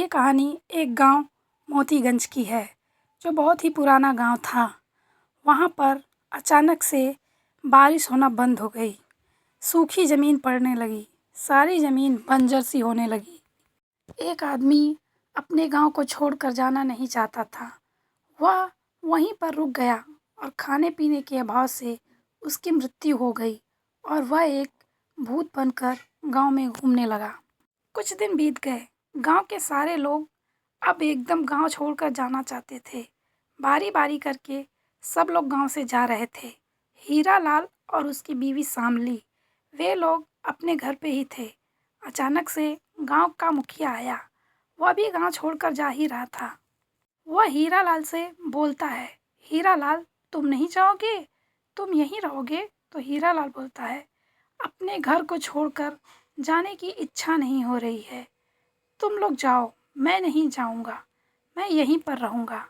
ये कहानी एक गांव मोतीगंज की है जो बहुत ही पुराना गांव था। वहाँ पर अचानक से बारिश होना बंद हो गई। सूखी ज़मीन पड़ने लगी। सारी ज़मीन बंजर सी होने लगी। एक आदमी अपने गांव को छोड़कर जाना नहीं चाहता था। वह वहीं पर रुक गया और खाने पीने के अभाव से उसकी मृत्यु हो गई और वह एक भूत बनकर गांव में घूमने लगा। कुछ दिन बीत गए। गांव के सारे लोग अब एकदम गांव छोड़कर जाना चाहते थे। बारी बारी करके सब लोग गांव से जा रहे थे। हीरा लाल और उसकी बीवी शामली, वे लोग अपने घर पे ही थे। अचानक से गांव का मुखिया आया। वह भी गांव छोड़कर जा ही रहा था। वह हीरा लाल से बोलता है, हीरा लाल तुम नहीं जाओगे, तुम यहीं रहोगे? तो हीरा लाल बोलता है, अपने घर को छोड़कर जाने की इच्छा नहीं हो रही है। तुम लोग जाओ, मैं नहीं जाऊंगा, मैं यहीं पर रहूंगा।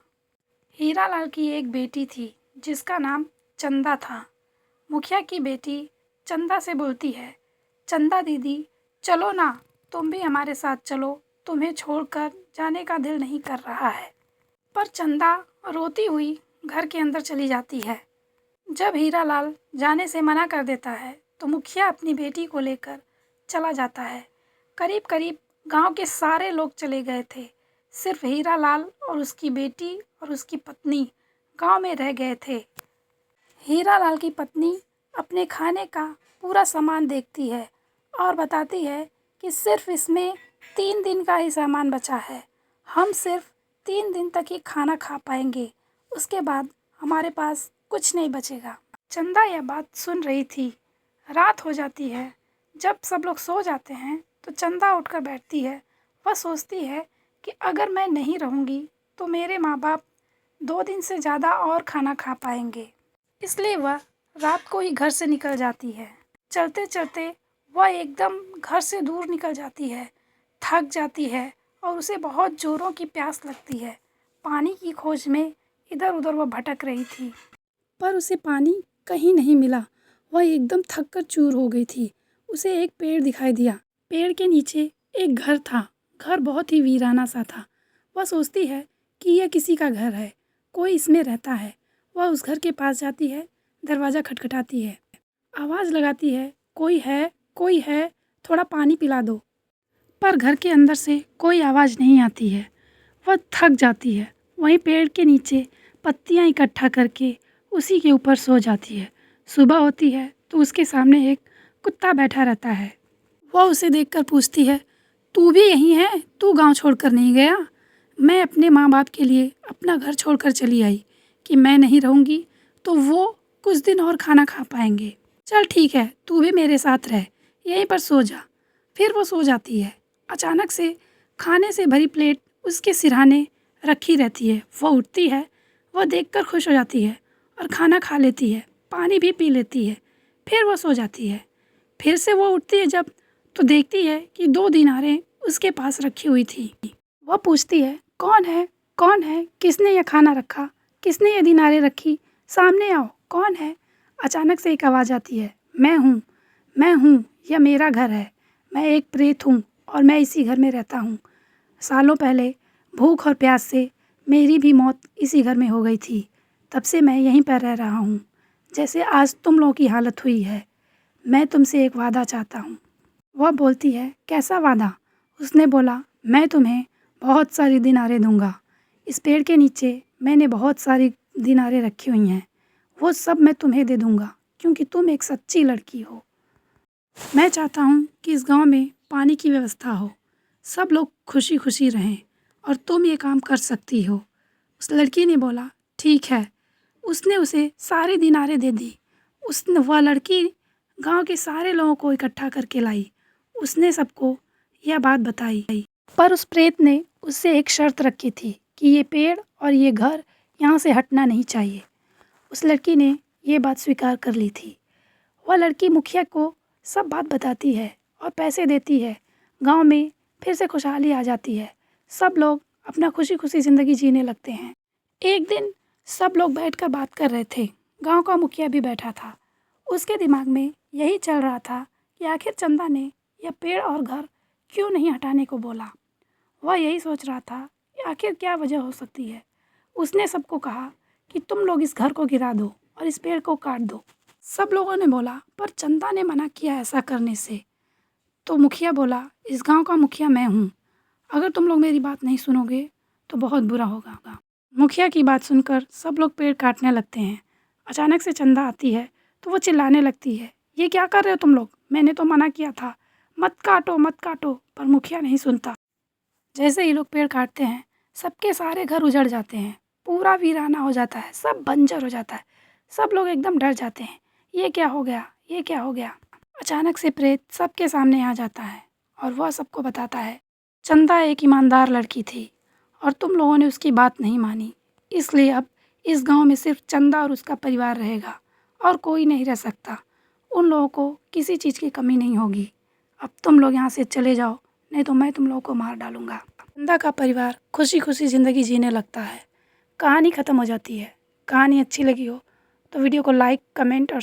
हीरा लाल की एक बेटी थी जिसका नाम चंदा था। मुखिया की बेटी चंदा से बोलती है, चंदा दीदी चलो ना, तुम भी हमारे साथ चलो, तुम्हें छोड़कर जाने का दिल नहीं कर रहा है। पर चंदा रोती हुई घर के अंदर चली जाती है। जब हीरा लाल जाने से मना कर देता है तो मुखिया अपनी बेटी को लेकर चला जाता है। करीब करीब गांव के सारे लोग चले गए थे। सिर्फ हीरा लाल और उसकी बेटी और उसकी पत्नी गांव में रह गए थे। हीरा लाल की पत्नी अपने खाने का पूरा सामान देखती है और बताती है कि सिर्फ इसमें 3 दिन का ही सामान बचा है। हम सिर्फ 3 दिन तक ही खाना खा पाएंगे, उसके बाद हमारे पास कुछ नहीं बचेगा। चंदा यह बात सुन रही थी। रात हो जाती है। जब सब लोग सो जाते हैं तो चंदा उठकर बैठती है। वह सोचती है कि अगर मैं नहीं रहूँगी तो मेरे माँ बाप 2 दिन से ज़्यादा और खाना खा पाएंगे। इसलिए वह रात को ही घर से निकल जाती है। चलते चलते वह एकदम घर से दूर निकल जाती है, थक जाती है और उसे बहुत ज़ोरों की प्यास लगती है। पानी की खोज में इधर उधर वह भटक रही थी, पर उसे पानी कहीं नहीं मिला। वह एकदम थक कर चूर हो गई थी। उसे एक पेड़ दिखाई दिया। पेड़ के नीचे एक घर था। घर बहुत ही वीराना सा था। वह सोचती है कि यह किसी का घर है, कोई इसमें रहता है। वह उस घर के पास जाती है, दरवाज़ा खटखटाती है, आवाज़ लगाती है, कोई है, थोड़ा पानी पिला दो। पर घर के अंदर से कोई आवाज़ नहीं आती है। वह थक जाती है। वहीं पेड़ के नीचे पत्तियाँ इकट्ठा करके उसी के ऊपर सो जाती है। सुबह होती है तो उसके सामने एक कुत्ता बैठा रहता है। वह उसे देखकर पूछती है, तू भी यहीं है? तू गांव छोड़कर नहीं गया? मैं अपने माँ बाप के लिए अपना घर छोड़कर चली आई कि मैं नहीं रहूँगी तो वो कुछ दिन और खाना खा पाएंगे। चल ठीक है, तू भी मेरे साथ रह, यहीं पर सो जा। फिर वो सो जाती है। अचानक से खाने से भरी प्लेट उसके सिरहाने रखी रहती है। वह उठती है। वह देखकर खुश हो जाती है और खाना खा लेती है, पानी भी पी लेती है। फिर वो सो जाती है। फिर से वो उठती है जब, तो देखती है कि 2 दिनारें उसके पास रखी हुई थी। वह पूछती है, कौन है, कौन है? किसने यह खाना रखा? किसने ये दिनारें रखी? सामने आओ, कौन है? अचानक से एक आवाज़ आती है, मैं हूँ, यह मेरा घर है। मैं एक प्रेत हूँ और मैं इसी घर में रहता हूँ। सालों पहले भूख और प्यास से मेरी भी मौत इसी घर में हो गई थी। तब से मैं यहीं पर रह रहा हूँ, जैसे आज तुम लोगों की हालत हुई है। मैं तुमसे एक वादा चाहता हूँ। वह बोलती है, कैसा वादा? उसने बोला, मैं तुम्हें बहुत सारी दिनारें दूँगा। इस पेड़ के नीचे मैंने बहुत सारी दिनारें रखी हुई हैं, वो सब मैं तुम्हें दे दूँगा क्योंकि तुम एक सच्ची लड़की हो। मैं चाहता हूँ कि इस गांव में पानी की व्यवस्था हो, सब लोग खुशी खुशी रहें और तुम ये काम कर सकती हो। उस लड़की ने बोला, ठीक है। उसने उसे सारी दिनारें दे दी। वह लड़की गांव के सारे लोगों को इकट्ठा करके लाई। उसने सबको यह बात बताई। पर उस प्रेत ने उससे एक शर्त रखी थी कि ये पेड़ और ये घर यहाँ से हटना नहीं चाहिए। उस लड़की ने ये बात स्वीकार कर ली थी। वह लड़की मुखिया को सब बात बताती है और पैसे देती है। गांव में फिर से खुशहाली आ जाती है। सब लोग अपना खुशी खुशी ज़िंदगी जीने लगते हैं। एक दिन सब लोग बैठकर बात कर रहे थे। गांव का मुखिया भी बैठा था। उसके दिमाग में यही चल रहा था कि आखिर चंदा ने यह पेड़ और घर क्यों नहीं हटाने को बोला। वह यही सोच रहा था कि आखिर क्या वजह हो सकती है। उसने सबको कहा कि तुम लोग इस घर को गिरा दो और इस पेड़ को काट दो। सब लोगों ने बोला पर चंदा ने मना किया ऐसा करने से। तो मुखिया बोला, इस गांव का मुखिया मैं हूँ, अगर तुम लोग मेरी बात नहीं सुनोगे तो बहुत बुरा होगा। मुखिया की बात सुनकर सब लोग पेड़ काटने लगते हैं। अचानक से चंदा आती है तो वो चिल्लाने लगती है, ये क्या कर रहे हो तुम लोग, मैंने तो मना किया था, मत काटो मत काटो। पर मुखिया नहीं सुनता। जैसे ही लोग पेड़ काटते हैं सबके सारे घर उजड़ जाते हैं, पूरा वीराना हो जाता है, सब बंजर हो जाता है। सब लोग एकदम डर जाते हैं, ये क्या हो गया, ये क्या हो गया। अचानक से प्रेत सबके सामने आ जाता है और वह सबको बताता है, चंदा एक ईमानदार लड़की थी और तुम लोगों ने उसकी बात नहीं मानी, इसलिए अब इस गांव में सिर्फ चंदा और उसका परिवार रहेगा और कोई नहीं रह सकता। उन लोगों को किसी चीज़ की कमी नहीं होगी। अब तुम लोग यहाँ से चले जाओ, नहीं तो मैं तुम लोगों को मार डालूँगा। चंदा का परिवार खुशी खुशी ज़िंदगी जीने लगता है। कहानी ख़त्म हो जाती है। कहानी अच्छी लगी हो तो वीडियो को लाइक, कमेंट और